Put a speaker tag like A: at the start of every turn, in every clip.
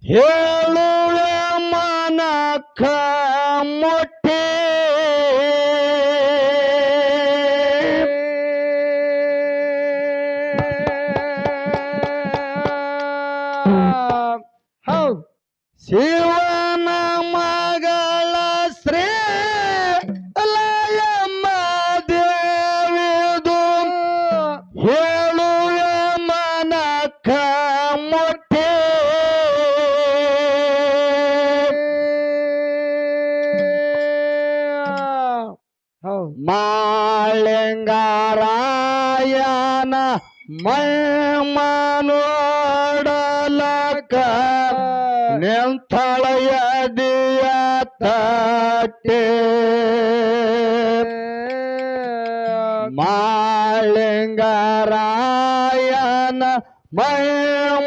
A: ಹೇಳುವೆ ಮನಕ ಮುಟ್ಟಿ ಶಿವನ ಮಗಳ ಶ್ರೀ ಲಯಮ್ಮ ದೇವಿದು ಹೇಳುವೆ ಮನಕ ಮುಟ್ಟಿ ಮಾಳಿಂಗರಾಯನ ಮನೋಡಲಕ ನಿಂತಳೆಯದಿಯ ತಟ್ಟೆ ಮಾಳಿಂಗರಾಯನ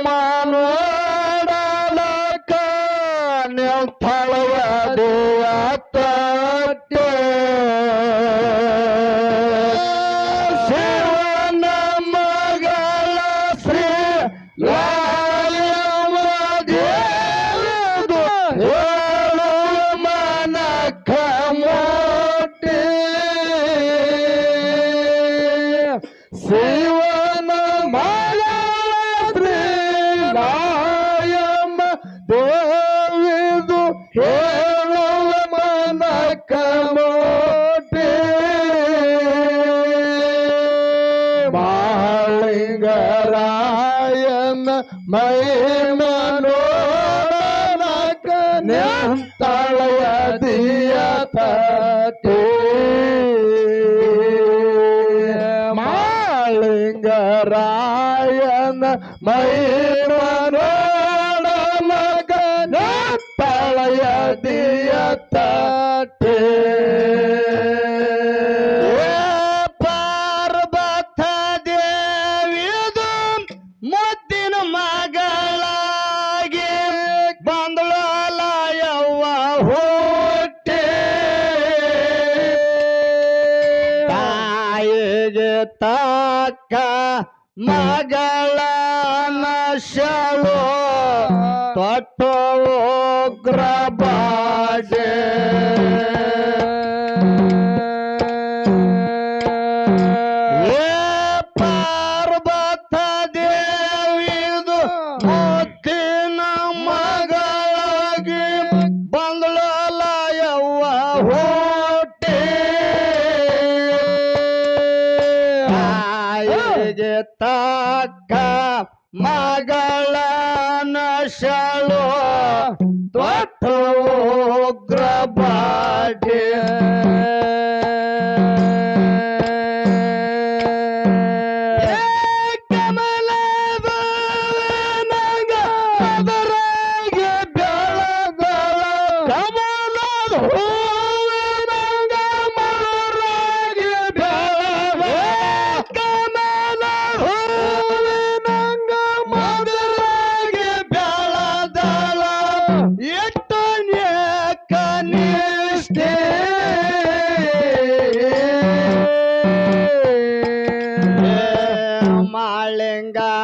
A: ಮನೋಡಲಕ ನಿಂತಳೆಯದಿಯ ತಟ್ಟೆ ಶಿವನ ಮಗಳ ಶ್ರೀ ಲಾಯಮ್ಮ ದೇವಿದು ಹೇಳುವ ಮನಕ ಮೋಟಿ ಮಾಳಿಂಗರಾಯನ ಮೈಮನೋಡಲಕ ನಿಂತಳೆಯದಿಯ ತಟ್ಟೆ ಮಾಳಿಂಗರಾಯನ ಮೈಮನೋಡಲಕ ನಿಂತಳೆಯದಿಯ ತಟ್ಟೆ ಪಾರ್ವತ ದೇವಿದು ಮುದ್ದಿನ ಮಗಳಾಗಿ ಬಂದಳಲ್ಲ ಯವ್ವ ಹುಟ್ಟಿ ತಾಯಿಗೆ ತಕ್ಕ ಮಗಳ ನಶಳು ತೊಟ್ಟು ಉಗ್ರ ಬಾಜೆ ಪಾರ್ವತ ದೇವಿದು ಮುದ್ದಿನ ಮಗಳಾಗಿ ಬಂದಳಲ್ಲ ಯವ್ವ ಹುಟ್ಟಿ ತಾಯಿಗೆ ತಕ್ಕ ಮಗಳ ನಶಳು ತೊಟ್ಟು ಉಗ್ರ ಬಾಟೆ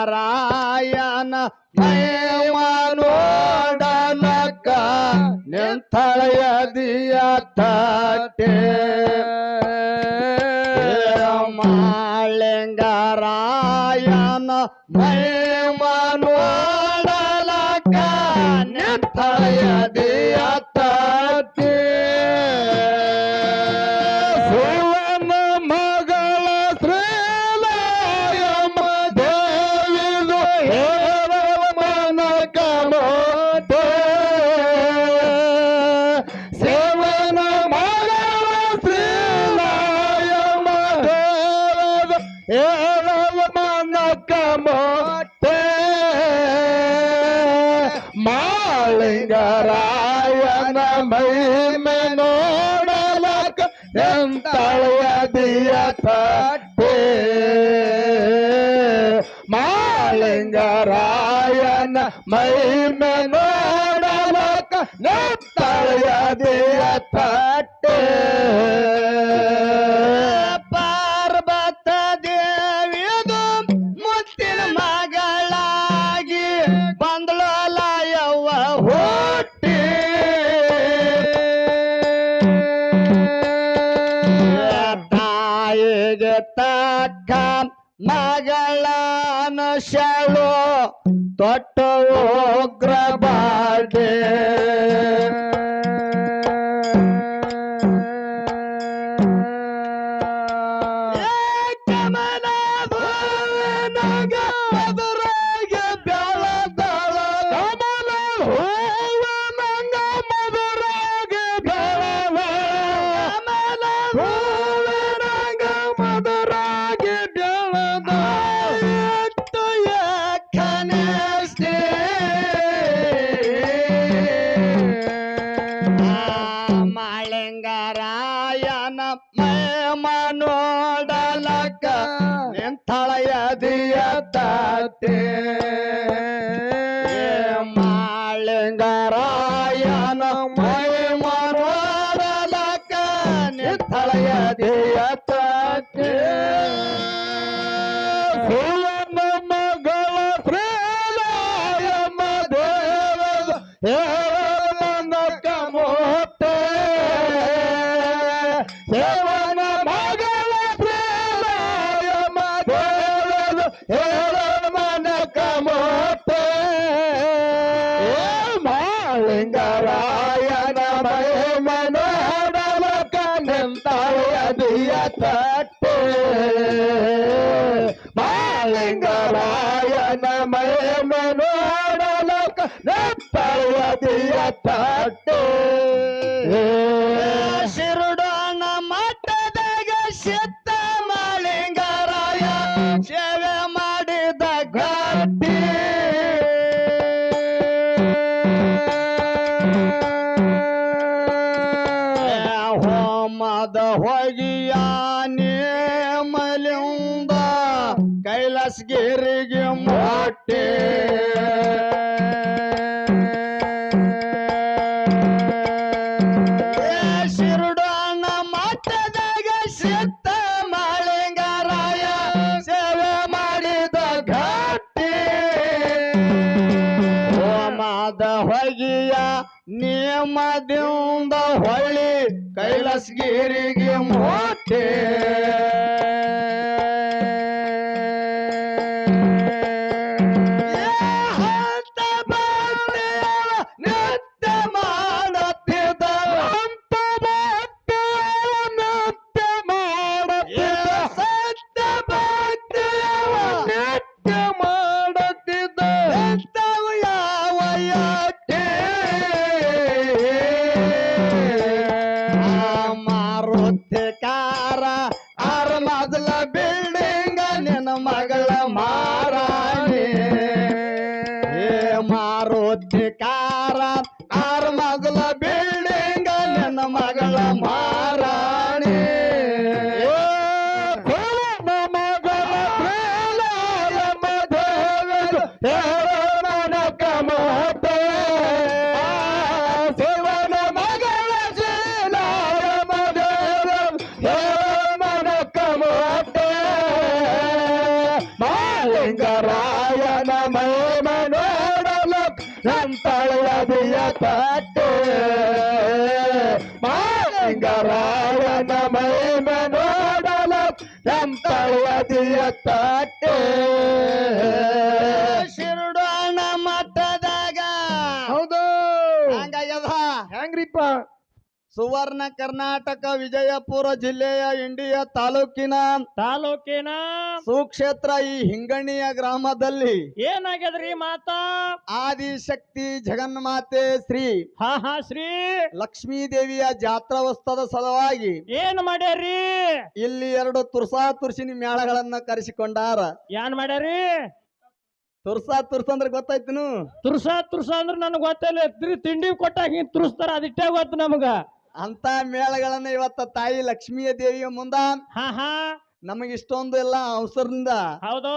A: ಮಾಳಿಂಗರಾಯನ ಮೈಮನೋಡಲಕ ನಿಂತಳೆಯದಿಯ ತಟ್ಟೆ ಮಾಳಿಂಗರಾಯನ ಮೈಮನೋಡಲಕ ನಿಂತಳೆಯದಿಯ ತಟ್ಟೆ ಶಿವನ ಮಗಳ ಶ್ರೀ ಲಾಯಮ್ಮ ದೇವಿದು ಹೇಳುವ ಮನಕ ಮೋಟಿ ಶಿವನ ಮಗಳ ಶ್ರೀ ಲಾಯಮ್ಮ ದೇವಿದು ಹೇಳುವ ಮನಕ ಮೋಟಿ ಮಾಳಿಂಗರಾಯನ ಮಹಿಮೆ ನೋಡಲಕ ನಿಂತಳೆಯದಿಯ ತಟ್ಟೆ ಮಾಳಿಂಗರಾಯನ ಮಹಿಮೆ ನೋಡಲಕ ನಿಂತಳೆಯದಿಯ ತಟ್ಟೆ ಪಾರ್ವತ ದೇವಿದು ಮುತ್ತಿನ ಮಗಳಾಗಿ ಬಂದಳಲ್ಲ ಯವ್ವ ತಾಯಿಗೆ ತಕ್ಕ ಮಗಳನ ಶಾಳು ತೊಟ್ಟು ಉಗ್ರ ಬಾಡೆ ಮಾಳಿಂಗರಾಯನ ನೋಡಲಕ್ಕ ನಿಂತಳಯದಿಯ ತಾತೆ ಮಾಳಿಂಗರಾಯನ ನೋಡಲಕ್ಕ ನಿಂತಳಯದಿಯ ತಾತೆ ಮಾಳಿಂಗರಾಯನ ಮನೋಡಲಕ ನಿಂತಳಯದಿಯ ತಟ್ಟೆ ಮಾಳಿಂಗರಾಯನ ಮನೋಡಲಕ ನಿಂತಳಯದಿಯ ತಟ್ಟೆ ಶಿರುಡನ ಮಠದಾಗ ಸಿದ್ಧ ಮಾಳಿಂಗರಾಯ ಸೇವೆ ಮಾಡಿದ ಗಟ್ಟಿ ಹೋಮದ ಹೊಗಿಯ ನೇಮಲಿಂದ ಕೈಲಾಸಗಿರಿಗೆ ಮೊಟ್ಟೆ ಶಿರುಡನ ಮಠದಾಗ ಸಿದ್ಧ ಮಾಳಿಂಗರಾಯ ಸೇವೆ ಮಾಡಿದ ಘಟ್ಟಿ ಹೋಮದ ಹೊಗಿಯ ನಿಯಮದಿಂದ ಹೊಳ್ಳಿ ಕೈಲಾಸಗಿರಿಗೆ ಮೊಟ್ಟೆ ನಿತ್ಯ ಮಾಡುತ್ತಿದ್ದ ನಿತ್ಯ ಮಾಡುತ್ತಿದ್ದ ಸತ್ಯ ಭಕ್ತಿಯವ ನಿತ್ಯ ಮಾಡುತ್ತಿದ್ದ ಯಾವ ಯಾಕೆ ಮಾರುತಿಕಾರ ಆರ ಮೊದಲ ಬಿಲ್ಡಿಂಗ ನಿನ್ನ ಮಗಳ ಮಾರಾಣಿ ಮಾರುತಿಕಾರ ಆರ ಮೊದಲ ಬಿಲ್ಡಿಂಗ ನಿನ್ನ ಮಗಳ ಮಾರಾಣಿ ಮಗಳ ಮಾಳಿಂಗರಾಯನ ಮನೋಡಲ ನಂತಳಯದಿಯ ತಟ್ಟೆ ಮಾಳಿಂಗರಾಯನ ಮನೋಡಲ ನಂತಳಯದಿಯ ತಟ್ಟೆ ಶಿರುಡನ ಮಠದಾಗ ಹೌದು ಹಂಗಾಗ್ಯದ ಹೆಂಗ್ರಿಪ್ಪ ಸುವರ್ಣ ಕರ್ನಾಟಕ ವಿಜಯಪುರ ಜಿಲ್ಲೆಯ ಇಂಡಿಯ ತಾಲೂಕಿನ ಸುಕ್ಷೇತ್ರ ಈ ಹಿಂಗಣಿಯ ಗ್ರಾಮದಲ್ಲಿ
B: ಏನಾಗ್ಯದ್ರಿ ಮಾತಾ
A: ಆದಿಶಕ್ತಿ ಜಗನ್ಮಾತೆ ಶ್ರೀ
B: ಶ್ರೀ
A: ಲಕ್ಷ್ಮೀ ದೇವಿಯ ಜಾತ್ರೋತ್ಸವದ ಸಲುವಾಗಿ
B: ಏನ್ ಮಾಡ್ಯಾರಿ
A: ಇಲ್ಲಿ 2 ತುರ್ಸಿನಿ ಮೇಳಗಳನ್ನ ಕರೆಸಿಕೊಂಡಾರ
B: ಏನ್ ಮಾಡ್ಯಾರಿ
A: ತುರ್ಸ ಅಂದ್ರೆ ಗೊತ್ತಾಯ್ತನು
B: ತುರ್ಸ ಅಂದ್ರೆ ನನಗ್ ಗೊತ್ತಿಲ್ಲ ತಿಂಡಿ ಕೊಟ್ಟಾಗ ಹಿಂಗ್ ತುರ್ಸ್ತಾರ ಅದಿಟ್ಟೇ ಗೊತ್ತು ನಮಗ
A: ಅಂತ ಮೇಳಗಳನ್ನ ಇವತ್ತ ತಾಯಿ ಲಕ್ಷ್ಮೀಯ ದೇವಿಯ ಮುಂದ ನಮಗೆ ಇಷ್ಟೊಂದು ಎಲ್ಲ ಅವಸರದಿಂದ
B: ಹೌದು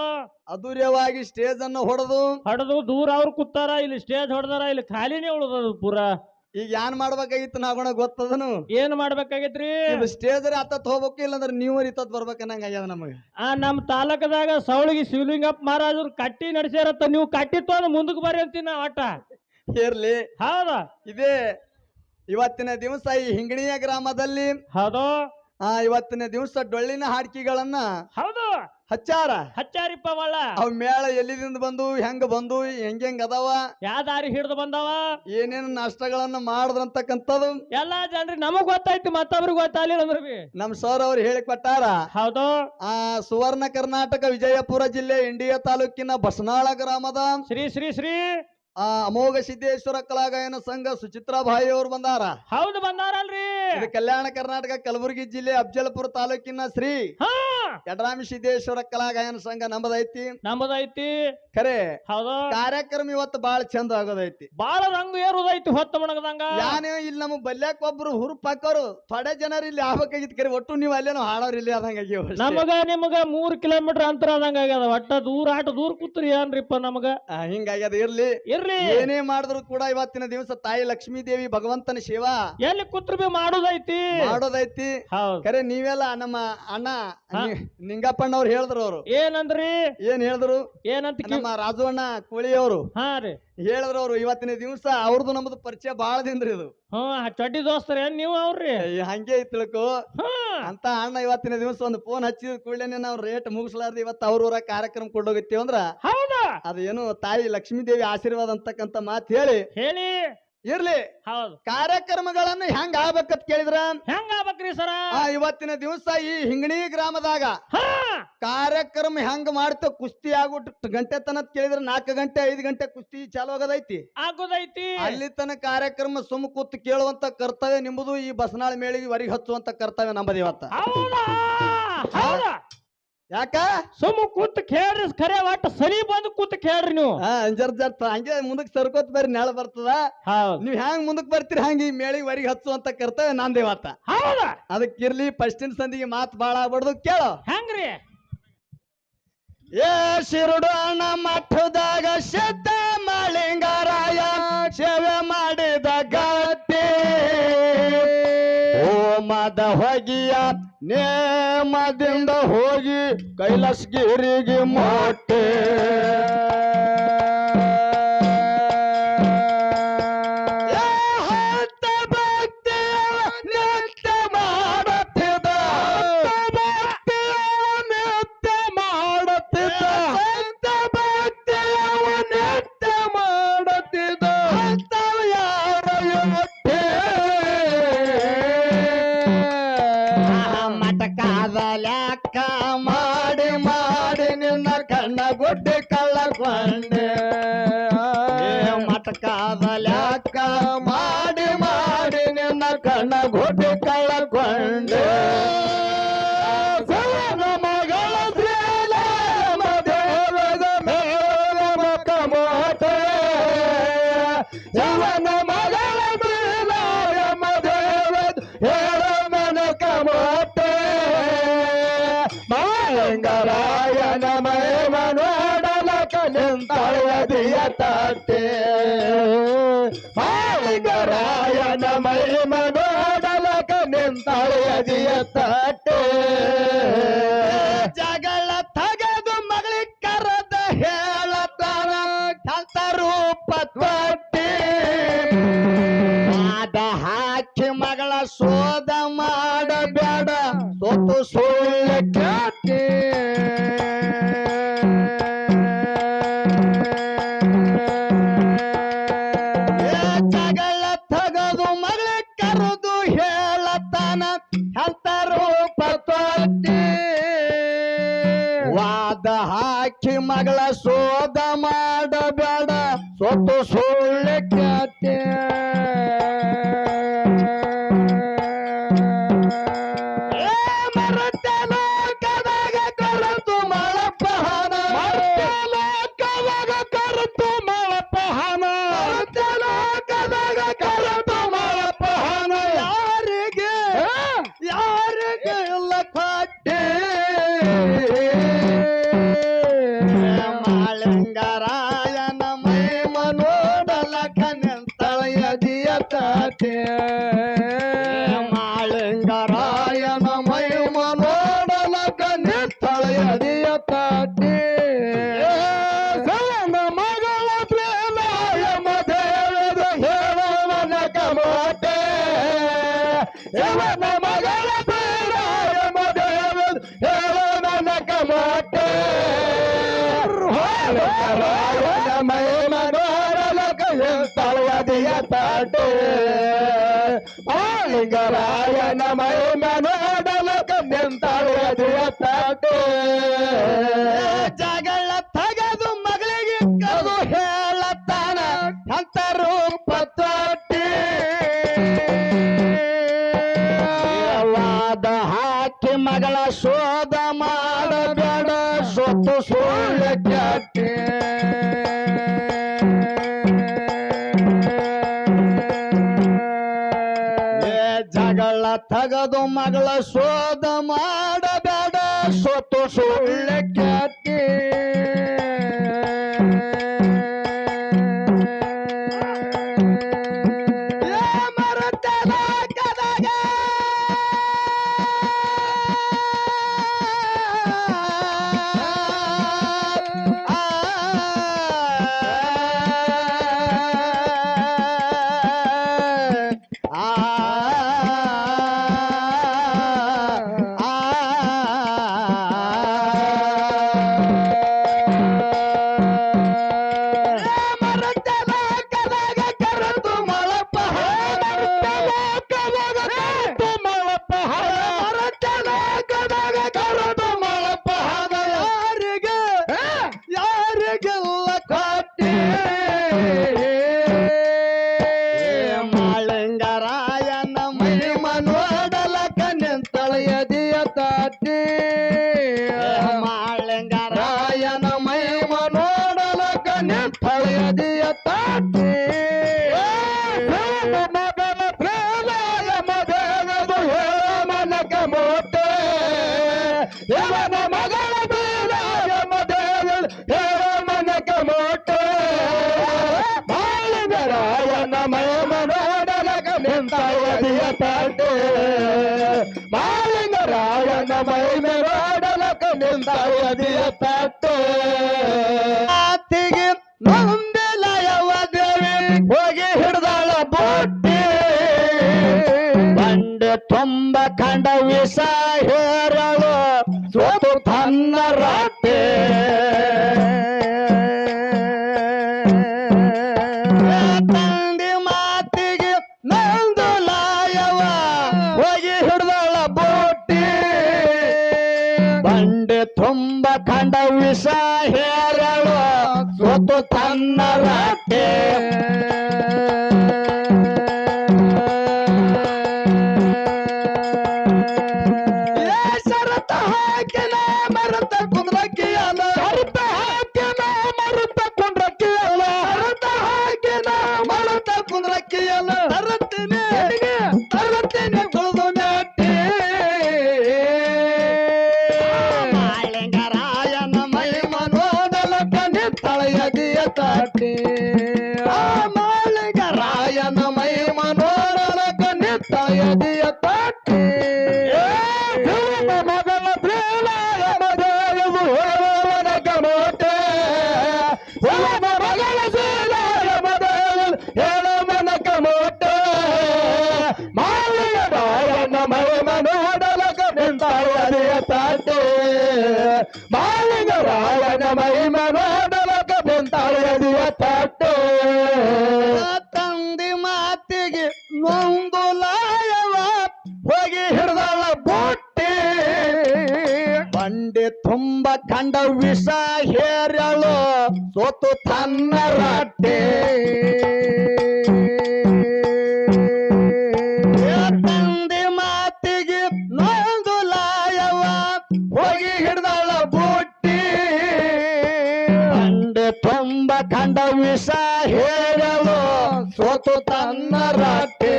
A: ಅದ್ದೂರ್ಯವಾಗಿ ಸ್ಟೇಜ್ ಅನ್ನು ಹೊಡೆದು
B: ದೂರ ಅವ್ರು ಕೂತಾರ ಇಲ್ಲಿ ಸ್ಟೇಜ್ ಹೊಡೆದಾರ ಇಲ್ಲಿ ಖಾಲಿನೇ ಉಳ್ದದು ಪೂರಾ
A: ಈಗ ಏನ್ ಮಾಡ್ಬೇಕಾಗಿತ್ತು ನಾಗೋಣ ಗೊತ್ತದನು
B: ಏನ್ ಮಾಡ್ಬೇಕಾಗೈತ್ರಿ
A: ಸ್ಟೇಜ್ ಹತ್ತತ್ ಹೋಗ್ಬೇಕು ಇಲ್ಲಂದ್ರ ನೀವು ಇತ್ತತ್ ಬರ್ಬೇಕನ್ನಂಗ ಆಗ್ಯದ ನಮಗ
B: ನಮ್ ತಾಲೂಕದಾಗ ಸವಳಗಿ ಶಿವಲಿಂಗಪ್ಪ ಮಹಾರಾಜರು ಕಟ್ಟಿ ನಡೆಸ್ಯಾರತ್ತ ನೀವು ಕಟ್ಟಿ ತೊಂದು ಮುಂದಕ್ಕೆ ಬರ್ರಿ ಅಂತೀನ ಆಟ
A: ಇರ್ಲಿ
B: ಹೌದಾ
A: ಇದೇ ಇವತ್ತಿನ ದಿವಸ ಈ ಹಿಂಗಣಿಯ ಗ್ರಾಮದಲ್ಲಿ
B: ಹೌದು
A: ಇವತ್ತಿನ ದಿವಸ ಡೊಳ್ಳಿನ ಹಾಡ್ಕಿಗಳನ್ನ
B: ಹೌದು
A: ಹಚ್ಚಾರಿಪ್ಪ
B: ಮಳ್ಳ
A: ಅವ್ ಮೇಳ ಎಲ್ಲಿದಿಂದ ಬಂದು ಹೆಂಗ ಬಂದು ಹೆಂಗ್ ಅದಾವ
B: ಯಾವ ದಾರಿ ಹಿಡ್ದು ಬಂದಾವ
A: ಏನೇನು ನಷ್ಟಗಳನ್ನ ಮಾಡಿದ್ರಂತಕ್ಕಂಥದ್ದು
B: ಎಲ್ಲಾ ಜನರಿಗೆ ನಮಗ್ ಗೊತ್ತಾಯ್ತು ಮತ್ತೊಬ್ರಿಗೆ ಗೊತ್ತಾಗ್ಲಿಲ್ಲ ಅಂದ್ರ
A: ನಮ್ ಸರ್ ಅವ್ರು ಹೇಳಿ ಕೊಟ್ಟಾರ.
B: ಹೌದು
A: ಸುವರ್ಣ ಕರ್ನಾಟಕ ವಿಜಯಪುರ ಜಿಲ್ಲೆ ಇಂಡಿಯಾ ತಾಲೂಕಿನ ಬಸನಾಳ ಗ್ರಾಮದ
B: ಶ್ರೀ ಶ್ರೀ ಶ್ರೀ
A: ಅಮೋಘ ಸಿದ್ದೇಶ್ವರ ಕಲಾಗಾಯನ ಸಂಘ ಸುಚಿತ್ರಾಬಾಯಿ ಅವರು ಬಂದಾರ.
B: ಹೌದು ಬಂದಾರಲ್ರಿ.
A: ಇದು ಕಲ್ಯಾಣ ಕರ್ನಾಟಕ ಕಲಬುರಗಿ ಜಿಲ್ಲೆ ಅಫಜಲಪುರ ತಾಲೂಕಿನ ಶ್ರೀ ಯಡರಾಮಿ ಸಿದ್ದೇಶ್ವರ ಕಲಾಗಾಯನ ಸಂಘ ನಮ್ಮದೈತಿ ಖರೆ. ಹೌದು ಕಾರ್ಯಕ್ರಮ ಇವತ್ತು ಬಾಳ ಚಂದ ಆಗೋದೈತಿ.
B: ಬಾಳ ರಂಗು ಏರುದೈತಿ ಹೊತ್ತ ಮಣಗದಂಗ.
A: ಯಾನೇ ಇಲ್ಲಿ ನಮ್ಮ ಬಲ್ಯಾಕ ಒಬ್ರು ಹುರುಪ್ ಹಾಕೋರು ಥೊಡೆ ಜನರು ಇಲ್ಲಿ ಆಗ್ಬೇಕಾಗಿತ್ತು ಖರೆ. ಒಟ್ಟು ನೀವು ಅಲ್ಲೇನೋ ಹಾಡೋರು ಇಲ್ಲಿ ಆದಂಗ
B: ನಿಮಗ 3 ಕಿಲೋಮೀಟರ್ ಅಂತರ ಆದಂಗ ಆಗ್ಯದ. ಒಟ್ಟ ದೂರ ಕೂತ್ರಿ ಏನ್ರಿಪ್ಪ ನಮಗ
A: ಹಿಂಗಾಗ್ಯದ. ಇರ್ಲಿ ಏನೇ ಮಾಡಿದ್ರು ಕೂಡ ಇವತ್ತಿನ ದಿವಸ ತಾಯಿ ಲಕ್ಷ್ಮೀ ದೇವಿ ಭಗವಂತನ ಸೇವಾ
B: ಎಲ್ಲಿ ಕೂತ್ರು ಮಾಡೋದೈತಿ
A: ಖರೆ. ನೀವೆಲ್ಲ ನಮ್ಮ ಅಣ್ಣ ನಿಂಗಪ್ಪಣ್ಣವ್ರು ಹೇಳಿದ್ರು. ಅವ್ರು ಏನ್ ಹೇಳಿದ್ರು ನಮ್ಮ ರಾಜು ಅಣ್ಣ ಕೋಳಿ ಅವರು ಹೇಳಿದ್ರು. ಅವ್ರು ಇವತ್ತಿನ ದಿವಸ ಅವ್ರದ್ದು ನಮ್ದು ಪರಿಚಯ ಬಾಳ ದಿನ್ರಿ. ಇದು
B: ಚಡ್ಡಿ ದೋಸ್ತರ ನೀವು ಅವ್ರಿ
A: ಹಂಗೆ ತಿಳ್ಕೊ ಅಂತ ಅಣ್ಣ ಇವತ್ತಿನ ದಿವಸ ಒಂದು ಫೋನ್ ಹಚ್ಚಿದ ಕೂಡಲೇ ನಾವು ರೇಟ್ ಮುಗಿಸ್ಲಾರ್ದು ಇವತ್ತು ಅವ್ರೂರ ಕಾರ್ಯಕ್ರಮ ಕೊಂಡೋಗಿತ್ತೀವಿ ಅಂದ್ರ ಅದೇನು ತಾಯಿ ಲಕ್ಷ್ಮೀ ದೇವಿ ಆಶೀರ್ವಾದ ಅಂತಕ್ಕಂತ ಮಾತು ಹೇಳಿ ಇರ್ಲಿ. ಹೌದು ಕಾರ್ಯಕ್ರಮಗಳನ್ನ ಹೆಂಗ್ ಆಗ್ಬೇಕಂತ ಕೇಳಿದ್ರ
B: ಹೆಂಗ ಆಗ್ಬೇಕ್ರಿ ಸರ?
A: ಇವತ್ತಿನ ದಿವಸ ಈ ಹಿಂಗಣಿ ಗ್ರಾಮದಾಗ ಕಾರ್ಯಕ್ರಮ ಹೆಂಗ್ ಮಾಡ್ತೇವ್ ಕುಸ್ತಿ ಆಗ್ಬಿಟ್ಟು ಗಂಟೆ ತನಕ ಕೇಳಿದ್ರ 4 ಗಂಟೆ 5 ಗಂಟೆ ಕುಸ್ತಿ ಚಾಲು ಆಗೋದೈತಿ. ಅಲ್ಲಿ ತನಕ ಕಾರ್ಯಕ್ರಮ ಸುಮ್ ಕೂತ್ ಕೇಳುವಂತ ಕರ್ತವ್ಯ ನಿಮ್ಮದು. ಈ ಬಸನಾಳ ಮೇಳಿಗೆ ವರಿಗೆ ಹಚ್ಚುವಂತ ಕರ್ತವ್ಯ ನಮ್ಮದು ಇವತ್ತ. ಯಾಕ
B: ಸುಮ್ಮ ಕೂತ್ ಕೇಳ್ರಿ ಖರೆ. ಒಟ್ಟ ಸರಿ ಬಂದು ಕೂತ್ ಕೇಳ್ರಿ ನೀವು.
A: ಹಂಗೆ ಮುಂದಕ್ಕೆ ಸರ್ಕೋತ್ ಬರ್ರಿ ನೆಳ ಬರ್ತದ. ನೀವ್ ಹೆಂಗ್ ಮುಂದಕ್ ಬರ್ತೀರಿ ಹಂಗ ಈ ಮೇಳಿಗೆ ವರಿಗೆ ಹಚ್ಚುವಂತ ಕರ್ತವ್ಯ ನಂದೇವತ್ತ. ಅದಕ್ಕಿರ್ಲಿ ಫಸ್ಟಿನ ಸಂದಿಗೆ ಮಾತು ಬಾಳ ಆಗ್ಬಾರ್ದು. ಕೇಳೋ
B: ಹೆಂಗ್ರಿ?
A: ಶಿರುಡಣ ಮಠದಾಗ ಸಿದ್ಧ ಮಾಳಿಂಗರಾಯ ಸೇವೆ ಮಾಡಿದ ಗತಿ ಹೋಮದ ಹೊಗಿಯ ನೇಮದಿಂದ ಹೋಗಿ ಕೈಲಾಸಗಿರಿಗೆ ಮೊಟ್ಟೆ ಗುಡ್ಡೆ ಕಳ್ಳಕೊಂಡೆ ಮಟಕಾದಲ್ಯಾಕ ಮಾಡಿ ನಿನ್ನ ಕಣ್ಣ ಗುಡ್ಡೆ ಕಳ್ಳಕೊಂಡೆ ಮಗಳ ಜವನ ಮಗಳ ಹೇಳ ಮನಕ ಮೋಟೆ ಮಾಳಿಂಗರಾಯನ ನಿಂತಳದಿಯ ತಾಟೆ ಮಾಳಿಂಗರಾಯನ ಮಹಿಮ ನೋಡಲಕ ನಿಂತಳದಿಯ ತಾಟೆ ಜಗಳ ತಗದು ಮಗಳಿಗೆ ಕರೆದ ಹೇಳತಾನ ಕಲ್ತ ರೂಪ ತೊಟ್ಟಿ ಅದ ಹಾಕಿ ಮಗಳ ಶೋಧ ಮಾಡಬೇಡ ಸೊತ್ತು ಸುಳ್ಳು ಕೇಟಿ ವಾದ ಹಾಕಿ ಮಗಳ ಶೋಧ ಮಾಡಬೇಡ ಸೊತ್ತು ಸುಳ್ಳು ಕೇತೆ ಮರತನ ಕದಾಗ ಕರೆತು ಮಳಪಹನ ಕದಾಗ ಕರೆತು ಮಳಪಹನ ಕದಾಗ ಕರೆತು ಮಳಪಹನ ಯಾರಿಗೆ ಇಲ್ಲ ಕಟ್ಟೆ ಮಾಳಿಂಗರಾಯನ ಮಹಿಮ ನೋಡಲ ತಾಟೆ ಮಾಲಿಂಗರಾಯನ ಮಹಿಮೆ ನೋಡಲು ಕಣ್ಣೆಂತಾಳೆದಿಯ ತಾಟೆ ಜಗಳ ತಗದು ಮಗಳಿಗೆ ಕದು ಹೇಳತ್ತಾನ ಅಂತ ರೂಪ ತಾಟೆ ವಾದ ಹಾಕಿ ಮಗಳ ಶೋಧ ಮಾಡಬೇಡ ಸೊತ್ತು ಸುಳ್ಳು ಕ್ಯಾಟೆ ಜಗಳ ತಗದು ಮಗಳ ಶೋಧ ಮಾಡಬೇಡ ಸೊತ್ತು ಸುಳ್ಳು ಕ್ಯಾಟೆ ಮಾಳಿಂಗರಾಯನ ಮಹಿಮ ನೋಡಲಕ ನಿಂತಳೆಯದಿಯ ತಾಟೆ ಮಾಳಿಂಗರಾಯನ ಮಹಿಮ ನೋಡಲಕ ನಿಂತಳೆಯದಿಯ ತಾಟೆ ಮಗನ ಪ್ರೇಲಾಯ ಮಗನದು ಮನಕ ಮೋಟೆ ಇವನ ಮಗಳ ಪ್ರೇಲಾಯ ಮಗನದು ಮನಕ ಮೋಟೆ ಮಾಳಿಂಗರಾಯನ ಮಹಿಮ ನೋಡಲಕ ನಿಂತಳೆಯದಿಯ ತಾಟೆ ಮಾಲಿಂಗರಾಯನ ಮಹಿಮೆ ನೋಡಲಕ ನಿಂತಳೆಯದಿಯ ತಾಟೆ ಆತಿಗೆ ನೊಂದಿಲಯವ ದೇವಿ ಹೋಗಿ ಹಿಡ್ದಾಳ ಬೊಟ್ಟಿ ಬಂಡೆ ತುಂಬ ಕಂಡ ವಿಷ ಹೇರಳು ಸೋತು ತನ್ನ ರಾಟೆ ತಂದೆ ಮಾತಿಗೆ ನಂದು ಲಾಯವ ಹೋಗಿ ಹಿಡ್ದಾಳ ಬೋಟಿ ಬಂಡೆ ತುಂಬ ಕಂಡ ವಿಷ ಹೇರಳು ಸೋತು ತನ್ನ ರಾಟೆ ಶರತ ಹಾಕಿನ ಮರತ ಕುಂದ್ರಕ್ಕಿಯಲ್ಲ ಶರತ ಹಾಕಿನ ಮರತ ಕುಂದ್ರಕ್ಕಿಯಲ್ಲ ಶರತ ಹಾಕಿನ ಮರತ ಕುಂದ್ರಕ್ಕಿಯಲ್ಲ ತರತ್ತೀನಿ ತುಳಿದು ನೆಟ್ಟಿ ಮಾಳಿಂಗರಾಯನ ಮಹಿಮ ನೋಡಲಕ ನಿಂತಳೆಯದಿಯ ತಾಟೆ ಮಾಳಿಂಗರಾಯನ ಮಹಿಮ ನೋಡಲಕ ನಿಂತಳೆಯದಿಯ ತಾಟೆ ಮಗನ ಪ್ರೇಲಾಯ ಮಗನದು ಮನಕ ಮೋಟೆ ಮಗಳ ಪ್ರೇಲಾಯ ಮಗನದು ಹೇಳ ಮನಕ ಮೋಟೆ ಮಾಳಿಂಗರಾಯನ ಮಹಿಮ ನೋಡಲಕ ನಿಂತಳೆಯದಿಯ ತಾಟೆ ಮಾಳಿಂಗರಾಯನ ಮಹಿಮ ನೋಡಲಕ ನಿಂತಳೆಯದಿಯ ತಾಟೆ ತಂದೆ ಮಾತಿಗೆ ನೊಂದು ಲಾಯವ ಹೋಗಿ ಹಿಡ್ದಾಳ ಬೊಟ್ಟಿ ಬಂಡೆ ತುಂಬ ಕಂಡ ವಿಷ ಹೇರಳು ಸೋತು ತನ್ನ ರಾಟೆ ತಂದೆ ಮಾತಿಗೆ ನೊಂದು ಲಾಯವ ಹೋಗಿ ಹಿಡ್ದಾಳ ಬೊಟ್ಟಿ ಬಂಡೆ ತುಂಬ ಕಂಡ ವಿಷ ಹೇರಳು ಸೋತು ತನ್ನ ರಾಟೆ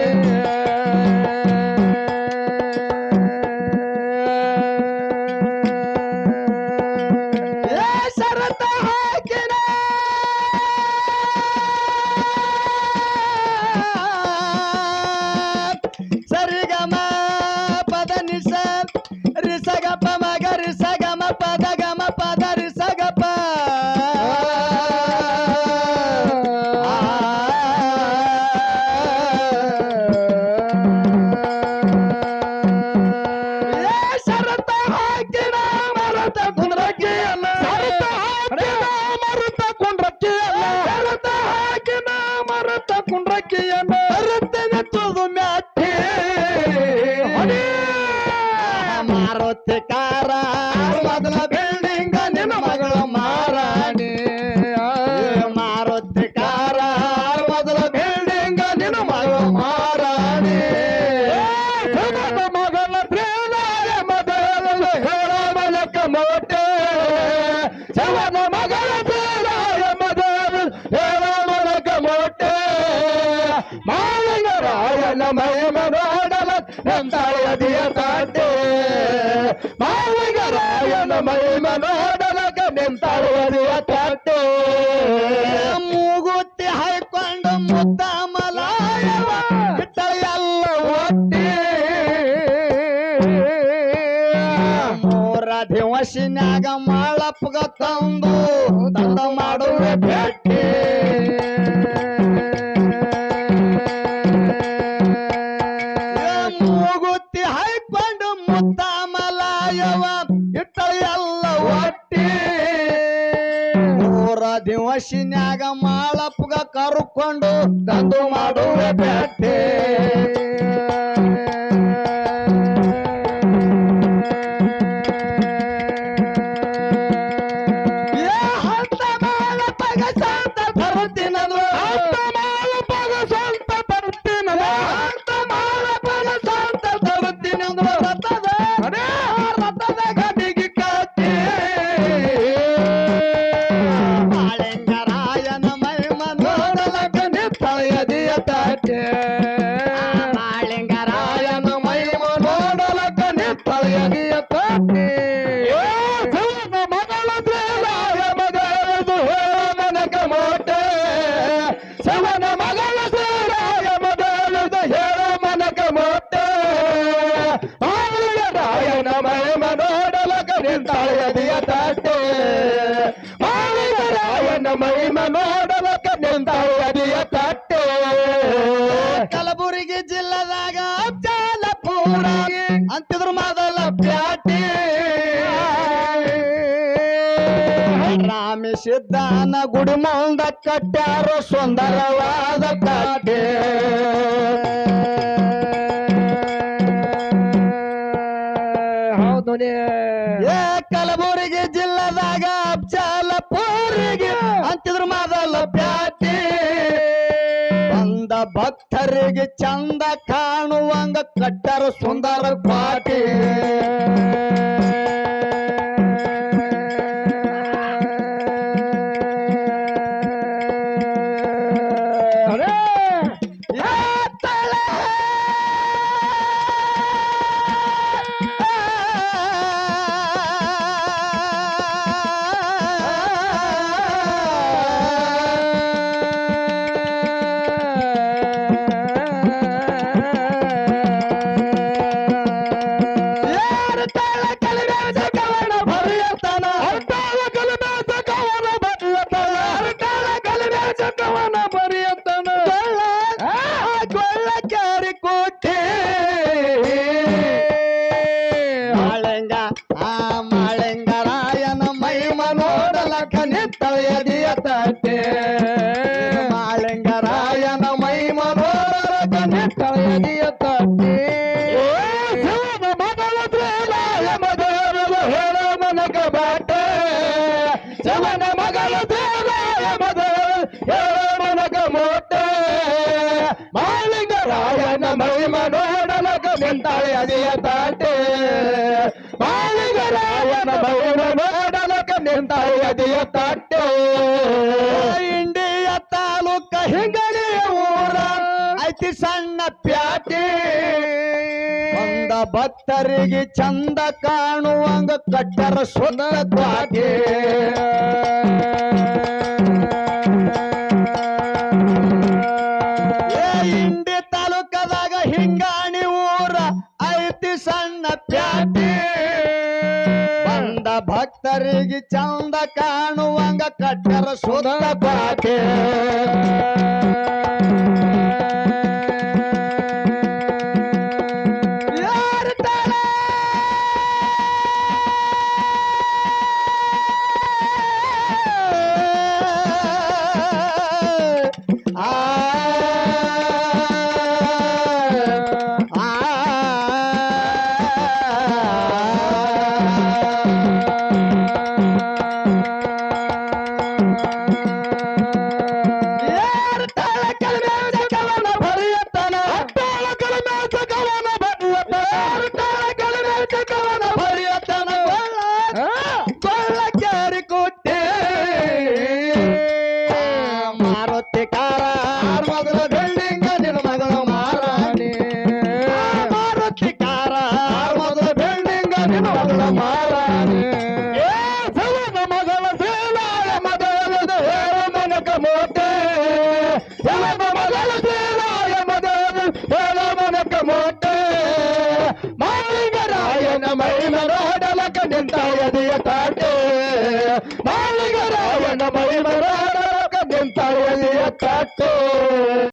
A: ಶರತ ಹಾಕಿನ ಸರಿಗಮ ಪದ ನಿಸ ರಿಸಗಪ ಮಗ ರಿಸಗಮ ಪದ ಗಮ ಪದ ರಿಸಗಪ ಶರತ ಹಾಕಿನ ಮರತ ಕುಂದ್ರಕ್ಕಿಯಲ್ಲ ಶರತ ಹಾಕಿನ ಮರತ ಕುಂಡ್ರಕ್ಕಿಯಲ್ಲ ಶರತ ಹಾಕಿನ ಮರತ ಕುಂಡ್ರಕ್ಕಿಯನ್ನ ಮಾರುತಿ ಕಾರ ಮೊದಲ ಬಿಲ್ಡಿಂಗ್ ನಿನ್ನ ಮಗಳು ಮಾರಾಣಿ ಮಾರುತಿ ಕಾರ ಮೊದಲ ಬಿಲ್ಡಿಂಗ್ ನಿನ್ನ ಮಗಳು ಮಾರಾಣಿ ಮಗಳ ಪ್ರೇರಾಯ ಮೊದಲು ಹೇಳ ಮಲಕ ಮೋಟೆ ಶವನ ಮಗಳ ಪ್ರೇರಾಯ ಮೊದಲು ಹೇಳ ಮಲಕ ಮೋಟೆ ಮಾಲಿಂಗರಾಯನ ಮಹಿಮ ನೋಡಲ ನೆಂತಾಳದಿಯ ತಾಟೆ ಮಾಲಿಂಗರಾಯನ ಮಹಿಮ ನೋಡಲಕ ನೆಂತಾಳದಿಯ ತಾಟೆ ಮೂಗುತ್ತಿ ಹಾಯ್ಕೊಂಡು ಮುದ್ದ ಮಲಾಯವ ಬಿಟ್ಟಳ ಎಲ್ಲ ಒಟ್ಟಿ ಮೂರ ದಿವಸಿನ್ಯಾಗ ಮಾಳಪ್ಪಗ ತಂದು ತಂದ ಮಾಡುವೆ ಭೇಟಿ ಮೂಗುತ್ತಿ ಹಾಯ್ಕೊಂಡು ಮುದ್ದ ಮಲಾಯವ ಇಟ್ಟಳ ಎಲ್ಲ ಒಟ್ಟಿ ಮೂರ ದಿವಸಿನ್ಯಾಗ ಮಾಳಪ್ಪಗ ಕರ್ಕೊಂಡು ತಂದು ಮಾಡುವೆ ಭೇಟಿ ಮಾಳಿಂಗರಾಯನ ಮಹಿಮ ನೋಡಲಕ ನಿತ್ತಳೆಯದಿಯ ತಾಟೆ ಮಗಳ ಶ್ರೀರಾಯ ಮಗಳು ಹೇಳ ಮನಕ ಮೋಟೆ ಶವನ ಮಗಳ ಶ್ರೀರಾಯ ಮಗಳು ಹೇಳ ಮನಕ ಮೋಟೆ ಮಾಳಿಂಗರಾಯನ ಮಹಿಮ ನೋಡಲಕ ನಿತ್ತಳೆಯದಿಯ ತಾಟೆ ಮಾಳಿಂಗರಾಯನ ಮಹಿಮ ನೋಡಲಕ ನಿತ್ತಳೆಯದಿಯ ತಾಟೆ ಕಲಬುರಗಿ ಜಿಲ್ಲದಾಗ ಅಫಜಲಪುರ ಅಂತಿದ್ರು ಮೊದಲ ಪ್ಯಾಟಿ ರಾಮಿ ಸಿದ್ದಾನ ಗುಡಿ ಮುಂದ ಕಟ್ಟ್ಯಾರೋ ಸುಂದರವಾದ ಕಾಟೆ ಹೌದು ಕಲಬುರಗಿ ಜಿಲ್ಲದಾಗ ಅಫಜಲಪುರಿಗೆ ಅಂತಿದ್ರು ಮೊದಲ ಪ್ಯಾಟಿ ಭಕ್ತರಿಗೆ ಚಂದ ಕಾಣುವಂಗ ಕಟ್ಟರ ಸುಂದರ ಪಾಟಿ ಮಾಳಿಂಗರಾಯನ ಮಹಿಮ ನೋಡಲಕ ನಿತ್ತಳೆಯದಿಯ ತಾಟೆ ಮಾಳಿಂಗರಾಯನ ಮಹಿಮ ನೋಡಲಕ ನಿತ್ತಳೆಯದಿಯ ತಾಟೆ ಮಗಳ ಶ್ರೀರಾಯ ಮೊದಲು ಹೇಳ ಮನಕ ಬಾಟೆ ಶವನ ಮಗಳ ಶ್ರೀರಾಯ ಮೊದಲು ಹೇಳ ಮನಕ ಮೋಟೆ ಮಾಳಿಂಗರಾಯನ ಮಹಿಮ ನೋಡಲಕ ನಿಂತಾಳೆಯದಿಯ ತಾಟೆ ಮಾಳಿಂಗರಾಯನ ಮಹಿಮ ನೋಡಲಕ ನಿಂತಾಳೆಯದಿಯ ತಾಟೆ ಇಂಡಿಯ ತಾಲೂಕ ಹಿಂಗಳಿ ಊರ ಐತಿ ಸಣ್ಣ ಪ್ಯಾಟಿ ಬಂದ ಭಕ್ತರಿಗೆ ಚಂದ ಕಾಣುವಂಗ ಕಟ್ಟರ ಸುಂದರ ದ್ವಾಟೆ ಇಂಡಿ ತಾಲೂಕದಾಗ ಹಿಂಗಾಣಿ ಊರ ಐತಿ ಸಣ್ಣ ಪ್ಯಾಟಿ ಬಂದ ಭಕ್ತರಿಗೆ ಚಂದ ಕಾಣುವಂಗ ಕಟ್ಟರ ಸುಂದರ ದ್ವಾಟೆ ಮಲ್ಲ ಮಾರಾಣಿ ಸವನ ಮಗಳ ಸೇಲಾಯ ಮದರದ ಹೇಳ ಮನಕ ಮೋಟೆ ಸವನ ಮಗಳ ಸೇಲಾಯ ಮದರದ ಹೇಳ ಮನಕ ಮೋಟೆ ಮಾಲಿಂಗರಾಯನ ಮೈಮರಾಡಲಕ ನಿಂತ ಎದೆಯ ತಾಟೆ ಮಾಲಿಂಗರಾಯನ ಮೈಮರಾಡಲಕ ನಿಂತ ಎದೆಯ ತಾಟೆ